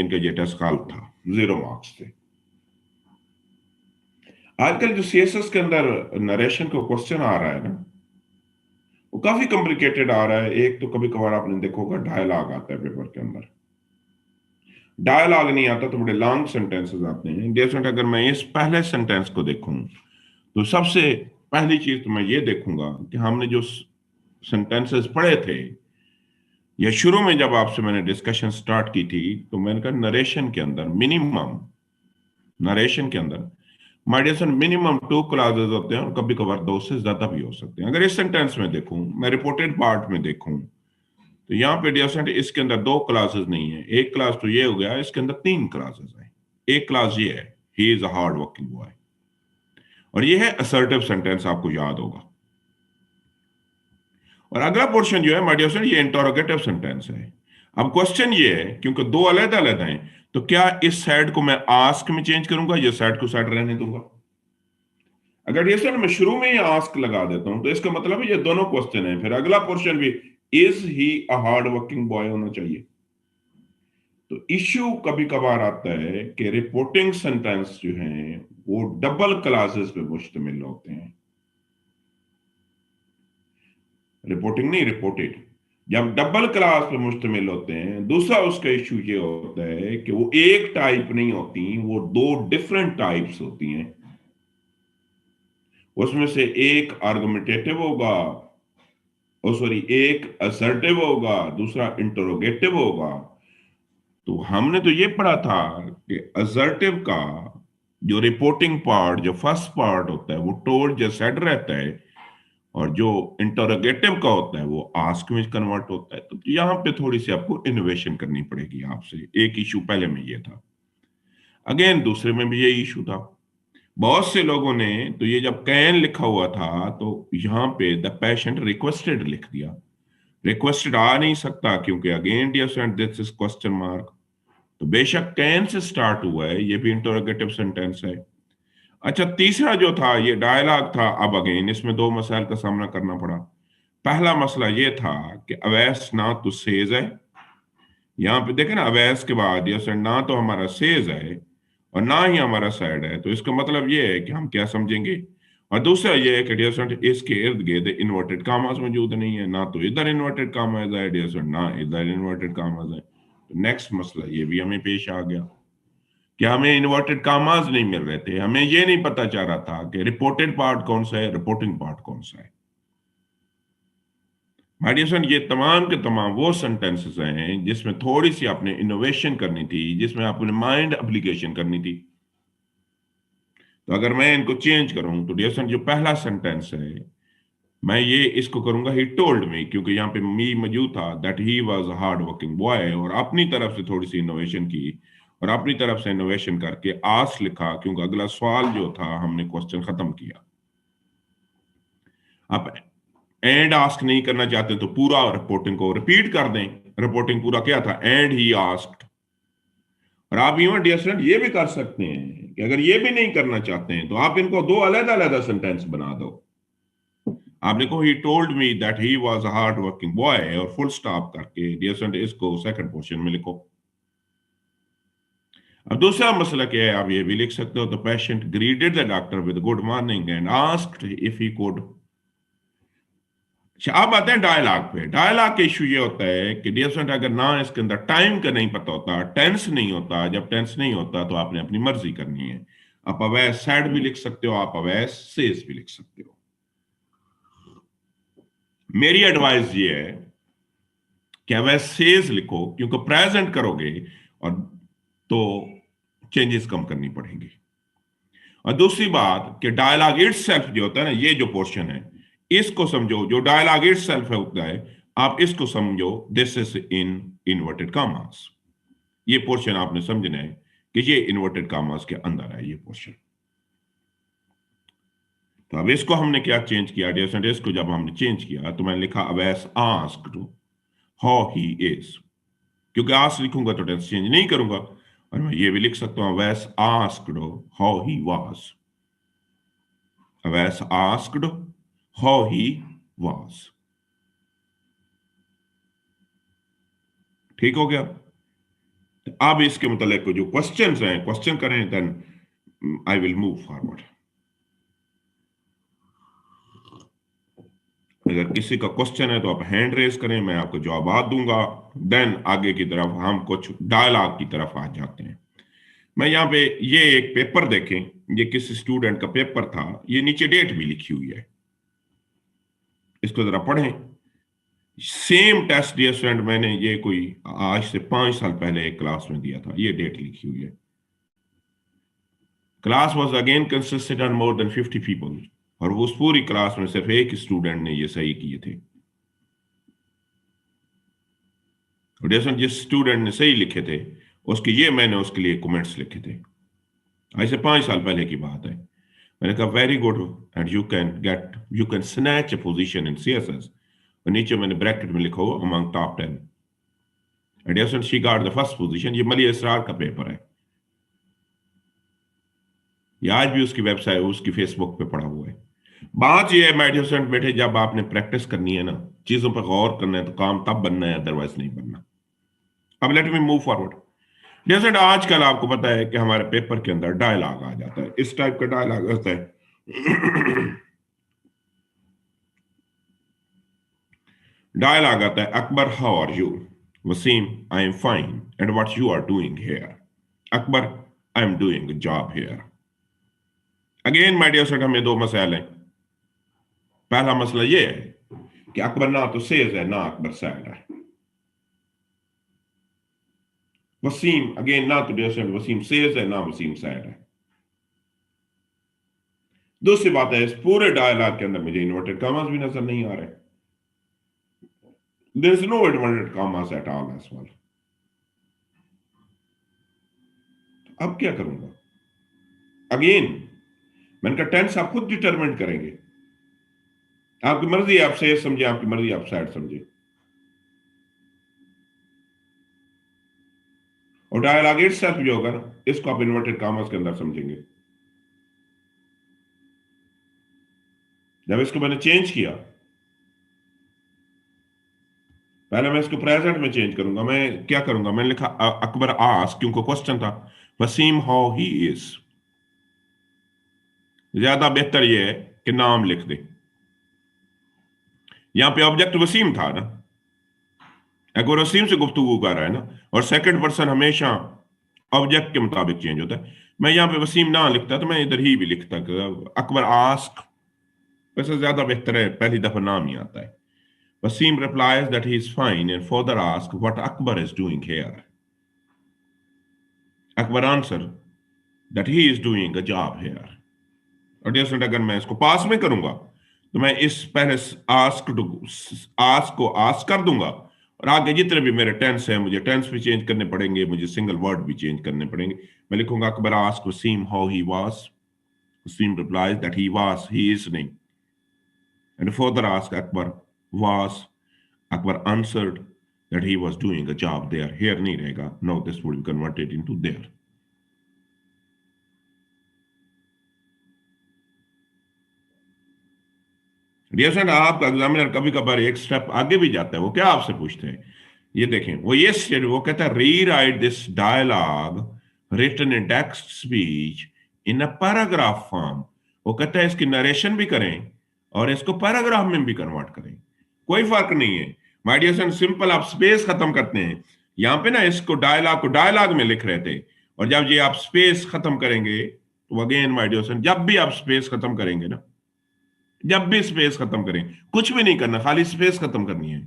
जिनका ये टेस्ट गलत था, 0 मार्क्स थे। आजकल जो सीएसएस के अंदर नरेशन का क्वेश्चन आ रहा है ना, वो काफी कॉम्प्लिकेटेड आ रहा है। एक तो कभी कभार आपने देखा होगा डायलॉग आता है पेपर के अंदर, डायलॉग नहीं आता तो बड़े लॉन्ग सेंटेंसेस आते हैं। जैसे अगर मैं इस पहले सेंटेंस को देखूं तो सबसे पहली चीज तो मैं ये देखूंगा कि हमने जो सेंटेंसेस पढ़े थे, या शुरू में जब आपसे मैंने डिस्कशन स्टार्ट की थी, तो मैंने कहा नरेशन के अंदर मिनिमम, नरेशन के अंदर my dear friend minimum 2 classes होते हैं और कभी कभार 2 से ज्यादा भी हो सकते हैं। अगर इस सेंटेंस में देखूं, मैं रिपोर्टेड पार्ट में देखूं, तो यहाँ पे डियर फ्रेंड इसके अंदर 2 क्लासेस नहीं है। एक क्लास तो ये हो गया, इसके अंदर 3 क्लासेस है। एक क्लास ये है, he is a hard working boy, और ये है असर्टिव सेंटेंस, आपको याद होगा। और अगला पोर्शन जो है माय डियर फ्रेंड, ये इंटरोगेटिव सेंटेंस है। अब क्वेश्चन ये है, क्योंकि 2 अलग अलग हैं, तो क्या इस साइड को मैं आस्क में चेंज करूंगा या साइड को साइड रहने दूंगा? अगर ये सर मैं शुरू में ही आस्क लगा देता हूं तो इसका मतलब है ये दोनों क्वेश्चन है। फिर अगला पोर्शन भी is he a hard working boy होना चाहिए। तो इश्यू कभी कभार आता है कि रिपोर्टिंग सेंटेंस जो हैं वो डबल क्लासेस पे मुश्तमिल होते हैं। रिपोर्टिंग नहीं, रिपोर्टेड। जब डबल क्लास पे मुश्तमिल होते हैं, दूसरा उसका इश्यू ये होता है कि वो एक टाइप नहीं होती, वो 2 डिफरेंट टाइप्स होती हैं। उसमें से एक आर्गुमेंटेटिव होगा, ओ सॉरी, एक असर्टिव होगा, दूसरा इंटरोगेटिव होगा। तो हमने तो ये पढ़ा था कि असर्टिव का जो रिपोर्टिंग पार्ट, जो फर्स्ट पार्ट होता है, वो टोल्ड या सेड रहता है, और जो इंटरोगेटिव का होता है वो आस्क में कन्वर्ट होता है। तो यहां पे थोड़ी सी आपको इनोवेशन करनी पड़ेगी आपसे। एक इशू पहले में ये था, अगेन दूसरे में भी ये इशू था। बहुत से लोगों ने तो ये जब कैन लिखा हुआ था तो यहां पे द पेशेंट रिक्वेस्टेड लिख दिया। रिक्वेस्टेड आ नहीं सकता, क्योंकि again dear student this is question mark. तो बेशक कैन से स्टार्ट हुआ है, ये भी इंटरोगेटिव सेंटेंस है। अच्छा, तीसरा जो था ये डायलॉग था। अब अगेन इसमें 2 मसाइल का सामना करना पड़ा। पहला मसला ये था कि अवैस ना तो सेज है, यहाँ पे देखे ना, अवैस के बाद ये सर ना तो हमारा सेज है और ना ही हमारा सैड है। तो इसका मतलब ये है कि हम क्या समझेंगे। और दूसरा ये है कि डियर स्टूडेंट इसके इर्द गिर्द इन्वर्टेड कामास मौजूद नहीं है, ना तो इधर इन्वर्टेड कामास है डियर स्टूडेंट, ना इधर इन्वर्टेड कामास है। तो नेक्स्ट मसला ये भी हमें पेश आ गया कि हमें इन्वर्टेड कामास नहीं मिल रहे थे। हमें ये नहीं पता चल रहा था कि रिपोर्टेड पार्ट कौन सा है, रिपोर्टिंग पार्ट कौन सा है। माय डियर फ्रेंड, ये तमाम के तमाम वो सेंटेंसेस हैं जिसमें थोड़ी सी आपने इनोवेशन करनी थी, जिसमें आपने माइंड एप्लीकेशन करनी थी। तो अगर मैं इनको चेंज करूं तो डियर फ्रेंड, जो पहला सेंटेंस है मैं ये इसको करूंगा ही टोल्ड मी, क्योंकि यहाँ पे मी मौजूद था, that he was a hard working boy, और अपनी तरफ से थोड़ी सी इनोवेशन की, और अपनी तरफ से इनोवेशन करके आस लिखा, क्योंकि अगला सवाल जो था हमने क्वेश्चन खत्म किया। आप एंड आस्क नहीं करना चाहते तो पूरा रिपोर्टिंग को रिपीट कर दें। रिपोर्टिंग पूरा क्या था, एंड ही आस्क्ड। और आप इवन डियर स्टूडेंट ये भी कर सकते हैं कि अगर ये भी नहीं करना चाहते हैं तो आप इनको 2 अलग अलग सेंटेंस बना दो। आप लिखो he told me that he was a hard working boy, और फुल स्टॉप करके डियर स्टूडेंट इसको सेकंड पोर्शन में लिखो। अब दूसरा मसला क्या है, आप ये भी लिख सकते हो, the patient greeted the doctor with good morning and asked if he could. अच्छा, अब आते हैं डायलॉग पे। डायलॉग का इशू ये होता है कि डियर स्टूडेंट, अगर ना इसके अंदर टाइम का नहीं पता होता, टेंस नहीं होता, जब टेंस नहीं होता तो आपने अपनी मर्जी करनी है। आप अवैस सैड भी लिख सकते हो, आप अवैस सेज भी लिख सकते हो। मेरी एडवाइस ये है कि अवैस सेज लिखो, क्योंकि प्रेजेंट करोगे और तो चेंजेस कम करनी पड़ेंगी। और दूसरी बात कि डायलॉग इट सेल्फ जो होता है ना, ये जो पोर्शन है इसको समझो। जो डायलॉग इट सेल्फ होता है आप इसको समझो, दिस इज इन इन्वर्टेड कामास। ये पोर्शन आपने समझना है कि ये इन्वर्टेड कामास के अंदर है ये पोर्शन। तो अब इसको हमने क्या चेंज किया डियर, इसको जब हमने चेंज किया तो मैंने लिखा Awais asked how he is, क्योंकि आस्क लिखूंगा तो टेंस चेंज नहीं करूंगा। और मैं ये भी लिख सकता हूं Awais asked how he was, Awais asked how he was. ठीक हो गया। तो अब इसके मुतालिक जो क्वेश्चंस हैं क्वेश्चन करें, then I will move forward. अगर किसी का क्वेश्चन है तो आप हैंड रेज करें, मैं आपको जवाब दूंगा। देन आगे की तरफ हम कुछ डायलॉग की तरफ आ जाते हैं। मैं यहाँ पे ये एक पेपर देखें, ये किसी स्टूडेंट का पेपर था, ये नीचे डेट भी लिखी हुई है, इसको जरा पढ़ें। सेम टेस्ट डियर स्टूडेंट, मैंने ये कोई आज से 5 साल पहले एक क्लास में दिया था, ये डेट लिखी हुई है। Class was again consisted on more than 50 people, और उस पूरी क्लास में सिर्फ एक स्टूडेंट ने ये सही किए थे। और जिस स्टूडेंट ने सही लिखे थे उसके ये मैंने उसके लिए कमेंट्स लिखे थे, आज से 5 साल पहले की बात है। मैंने कहा very good and you can snatch a position in CSS, और नीचे मैंने ब्रैकेट में लिखा हुआ among top 10 and she got the first position. ये मलिया इसरार का पेपर है, ये आज भी उसकी वेबसाइट उसकी फेसबुक पे पड़ा हुआ है। बात ये है माय डियर स्टूडेंट बेटे, जब आपने प्रैक्टिस करनी है ना, चीजों पर गौर करना है, तो काम तब बनना है, अदरवाइज नहीं बनना। अब लेट मी मूव फॉरवर्ड। जैसे आजकल आपको पता है कि हमारे पेपर के अंदर डायलॉग आ जाता है, इस टाइप का डायलॉग आता है। डायलॉग आता है, Akbar how are you, Waseem I am fine and what you are doing here, Akbar I am doing a job here. Again my dear student, हमें दो मसाइल हैं। पहला मसला ये है कि अकबर ना तो सेज है ना अकबर सैड है। वसीम अगेन ना तो डियर स्टूडेंट वसीम सेज है ना वसीम सैड है। दूसरी बात है, इस पूरे डायलॉग के अंदर मुझे इन्वर्टेड कॉमास भी नजर नहीं आ रहे। There is no inverted commas at all as well. अब क्या करूंगा? अगेन मैंने कहा टेंस आप खुद डिटरमिन करेंगे, आपकी मर्जी आप सेज समझे, आपकी मर्जी आप सैड समझे। और डायलॉग इटसेल्फ जो होगा ना, इसको आप इन्वर्टेड कॉमास के अंदर समझेंगे। जब इसको मैंने चेंज किया, पहले मैं इसको प्रेजेंट में चेंज करूंगा। मैं क्या करूंगा, मैंने लिखा अकबर आस्क, क्योंकि क्वेश्चन था वसीम हाउ ही इज। ज्यादा बेहतर यह है कि नाम लिख दे। यहां पे ऑब्जेक्ट वसीम था ना, अगर वसीम से गुफ्तगू कर रहा है ना, और सेकंड पर्सन हमेशा ऑब्जेक्ट के मुताबिक चेंज होता है। मैं यहां पे वसीम ना लिखता तो मैं इधर ही भी लिखता कि अकबर आस्क। वैसे ज्यादा बेहतर है पहली दफा नाम ही आता है। Wasim replies that he is fine and further asks what Akbar is doing here. Akbar answer that he is doing a job here. और जैसे अगर मैं इसको पास में करूंगा तो मैं इस पहले आस्क को आस्क कर दूंगा, और आगे जितने भी मेरे टेंस हैं मुझे टेंस भी चेंज करने पड़ेंगे, मुझे सिंगल वर्ड भी चेंज करने पड़ेंगे। मैं लिखूंगा Akbar ask Waseem how he was, Waseem replies that he is नहीं, and further ask Akbar was, Akbar answered that he was doing a job there. Here नहीं रहेगा, no, this would be converted into there. Dear friend, आपका examiner कभी कभार एक step आगे भी जाता है। वो क्या आपसे पूछते हैं, ये देखें, वो कहता है rewrite this dialogue written in text speech in a paragraph form. वो कहता है इसकी नरेशन भी करें और इसको पैराग्राफ में भी कन्वर्ट करें, कोई फर्क नहीं है। माय डियर फ्रेंड, सिंपल आप स्पेस खत्म करते हैं। यहां पे ना इसको डायलॉग में लिख रहे थे, और जब ये आप स्पेस खत्म करेंगे तो अगेन माय डियर फ्रेंड, जब भी आप स्पेस खत्म करेंगे ना, जब भी स्पेस खत्म करें, कुछ भी नहीं करना, खाली स्पेस खत्म करनी है,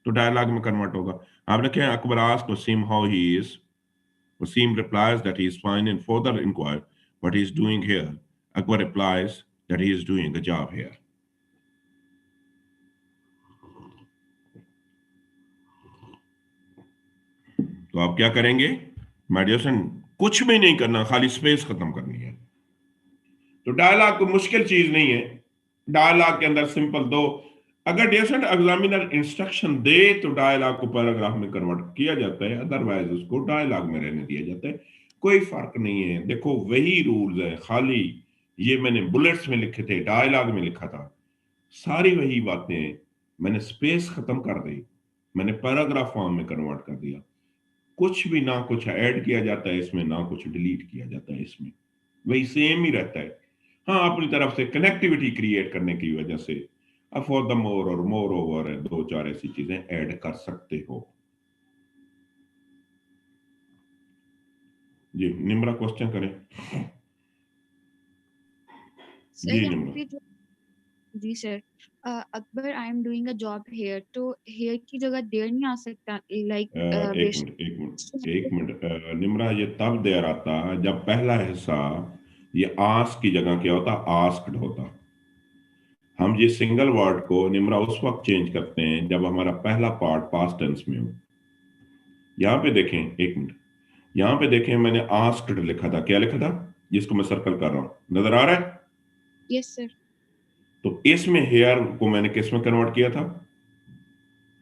तो डायलॉग में कन्वर्ट होगा। आपने क्या, Akbar asked Waseem how he is, Waseem replies that he is fine and further inquire what he is doing here, Akbar replies that he is doing a job here. तो आप क्या करेंगे माय डियर फ्रेंड, कुछ भी नहीं करना, खाली स्पेस खत्म करनी है। तो डायलॉग कोई मुश्किल चीज नहीं है। डायलॉग के अंदर सिंपल दो, अगर डियर एग्जामिनर इंस्ट्रक्शन दे तो डायलॉग को पैराग्राफ में कन्वर्ट किया जाता है, अदरवाइज उसको डायलॉग में रहने दिया जाता है। कोई फर्क नहीं है। देखो वही रूल्स है, खाली ये मैंने बुलेट्स में लिखे थे, डायलॉग में लिखा था, सारी वही बातें। मैंने स्पेस खत्म कर दी, मैंने पैराग्राफ फॉर्म में कन्वर्ट कर दिया। कुछ भी ना कुछ ऐड किया जाता है इसमें, ना कुछ डिलीट किया जाता है इसमें, वही सेम ही रहता है। हाँ, अपनी तरफ से कनेक्टिविटी क्रिएट करने की वजह से फॉर द मोर और मोर ओवर है, दो चार ऐसी चीजें ऐड कर सकते हो। जी निम्रा क्वेश्चन करें। सर जी यहाँ निम्रा। पे जो, जी sir, Akbar I am doing a job here, तो हेयर की जगह देयर नहीं आ सकता, लाइक एक बेसिक। मिनट एक मिनट एक मिनट, निम्रा ये तब देर आता जब पहला हिस्सा ये आस्क की जगह क्या होता, आस्क्ड होता। हम ये सिंगल वर्ड को निम्रा उस वक्त चेंज करते हैं जब हमारा पहला पार्ट पास्ट टेंस में हो। यहाँ पे देखें, एक मिनट, यहाँ पे देखें मैंने आस्क्ड लिखा था, क्या लिखा था जिसको मैं सर्कल कर रहा हूं, नजर आ रहा है? Yes sir. तो इसमें हेयर को मैंने किस में कन्वर्ट किया था,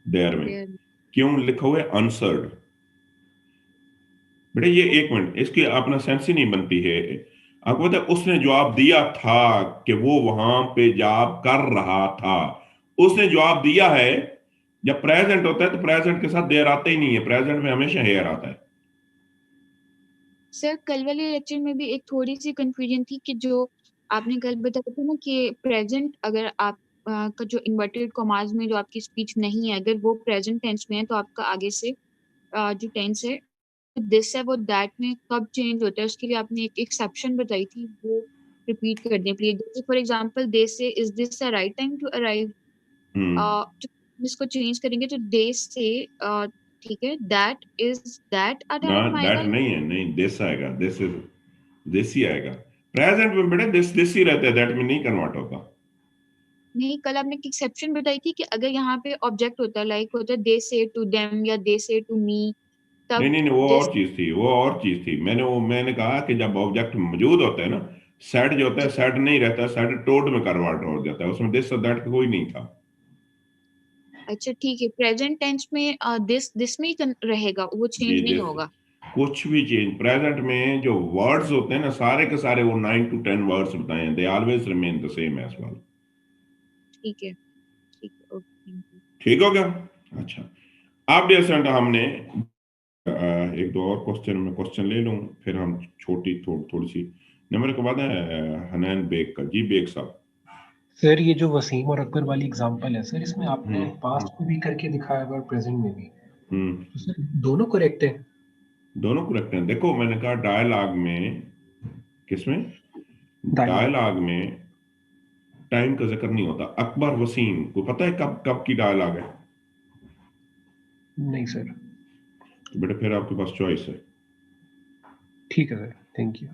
देयर में। देयर। क्यों लिखा हुआ है अनसर्ड? बेटा ये एक मिनट, इसकी अपना सेंस ही नहीं बनती है। आपको पता है उसने जवाब दिया था कि वो वहां पे जॉब कर रहा था, उसने जवाब दिया है। जब प्रेजेंट होता है तो प्रेजेंट के साथ देर आता ही नहीं है, प्रेजेंट में हमेशा हेयर आता है। सर कल वाले लेक्चर में भी एक थोड़ी सी कंफ्यूजन थी कि जो आपने कल बताया था ना कि प्रेजेंट, अगर आप का जो इन्वर्टेड कॉमास में जो आपकी स्पीच नहीं है, अगर वो प्रेजेंट टेंस में है तो आपका आगे से जो टेंस है, दिस है वो दैट में कब चेंज होता है, उसके लिए आपने एक एक्सेप्शन बताई थी, वो रिपीट कर दें प्लीज। जैसे for example they say is this a right time to arrive, hmm. इसको चेंज करेंगे तो दे से, ठीक है, दैट इज दैट अ ना टाइम दैट आएगा। नहीं है, नहीं दिस आएगा, दिस इज, दिस ही आएगा। प्रेजेंट में बेटा दिस ही रहता है, दैट में नहीं कन्वर्ट होता। नहीं, कल आपने एक एक्सेप्शन बताई थी कि अगर यहाँ पे ऑब्जेक्ट होता है, लाइक होता है दे से टू देम या दे से टू मी, नहीं तब नहीं नहीं, वो दिस। और चीज थी, वो और चीज थी। मैंने कहा कि जब ऑब्जेक्ट मौजूद होता है ना, सेड जो होता है, सेड नहीं रहता, सेड टोड में कन्वर्ट हो जाता है, उसमें दिस और दैट कोई नहीं था। अच्छा ठीक है, प्रेजेंट टेंस में दिस में ही रहेगा, वो जी चेंज नहीं दिस, होगा। कुछ भी चेंज प्रेजेंट में जो वर्ड्स होते हैं ना, सारे के सारे वो 9 to 10 वर्ड्स बताए हैं, they always remain the same as well. ठीक है, ठीक है, ओके, थैंक यू। ठीक हो गया? अच्छा, अब जैसे हमने एक दो और क्वेश्चन में क्वेश्चन ले लूं, फिर हम छोटी थोड़ी सी नंबर के बाद है हनैन बेग का। जी बेग साहब। सर ये जो वसीम और अकबर वाली एग्जांपल है सर, इसमें आपने हम्म पास्ट में भी करके दिखाया और प्रेजेंट में भी, हम्म। तो सर दोनों करेक्ट है? दोनों करेक्ट हैं। देखो मैंने कहा डायलॉग में, किसमें, डायलॉग। डायलॉग में टाइम का जिक्र नहीं होता। अकबर वसीम को पता है कब कब की डायलॉग है? नहीं सर। तो बेटा फिर आपके पास चॉइस है। ठीक है सर, थैंक यू।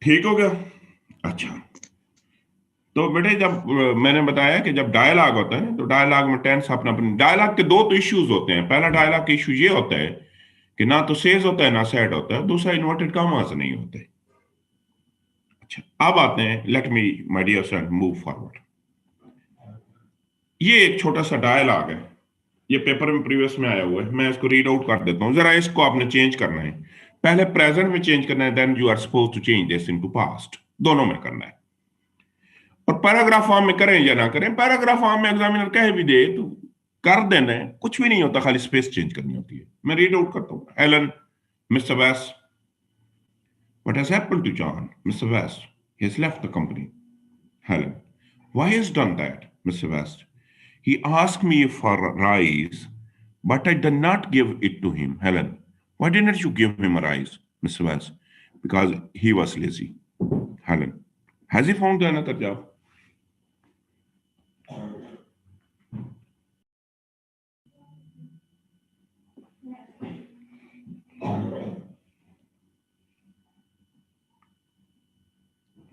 ठीक हो गया? अच्छा, तो बेटे जब मैंने बताया कि जब डायलॉग होता है तो डायलॉग में टेंस अपना अपना, डायलॉग के दो तो इश्यूज होते हैं। पहला डायलॉग का इशू ये होता है कि ना तो सेज होता है ना सैड होता है, दूसरा इन्वर्टेड कॉमास नहीं होते। अच्छा, अब आते हैं, let me my dear friend move forward. ये एक छोटा सा डायलॉग है, ये पेपर में प्रीवियस में आया हुआ है, मैं इसको रीड आउट कर देता हूँ जरा। इसको आपने चेंज करना है, पहले प्रेजेंट में चेंज करना है, then you are suppose to change this into past, दोनों में करना है। और पैराग्राफ फॉर्म में करें या ना करें, पैराग्राफ फॉर्म में एग्जामिनर कह भी दे तो कर देना है, कुछ भी नहीं होता, खाली स्पेस चेंज करनी होती है। मैं रीड आउट करता हूँ। Helen, mister Vass, what has happened to John? Mister Vass, he has left the company. Helen, why has done that, Mr. West? He asked me for a rise, but I did not give it to him. Helen, why didn't you give him a rise, Mr. West? Because he was lazy. Helen, has he found another job?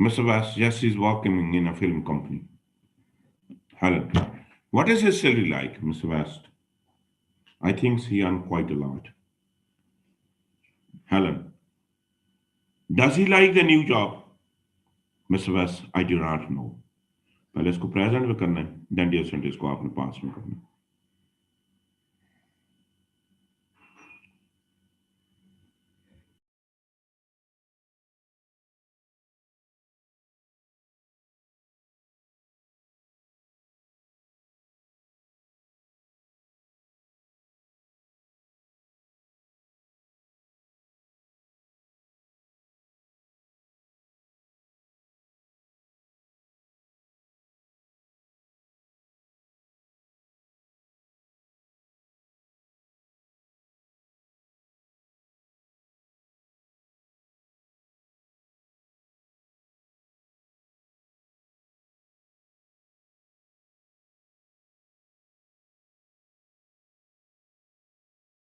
Mr. West, yes, he's working in a film company. Helen, what is his salary like, Mr. West? I think he earns quite a lot. Helen, does he like the new job? Mr. West, I do not know. पहले इसको present में करना है, then dear sentence को आपने past में करना है.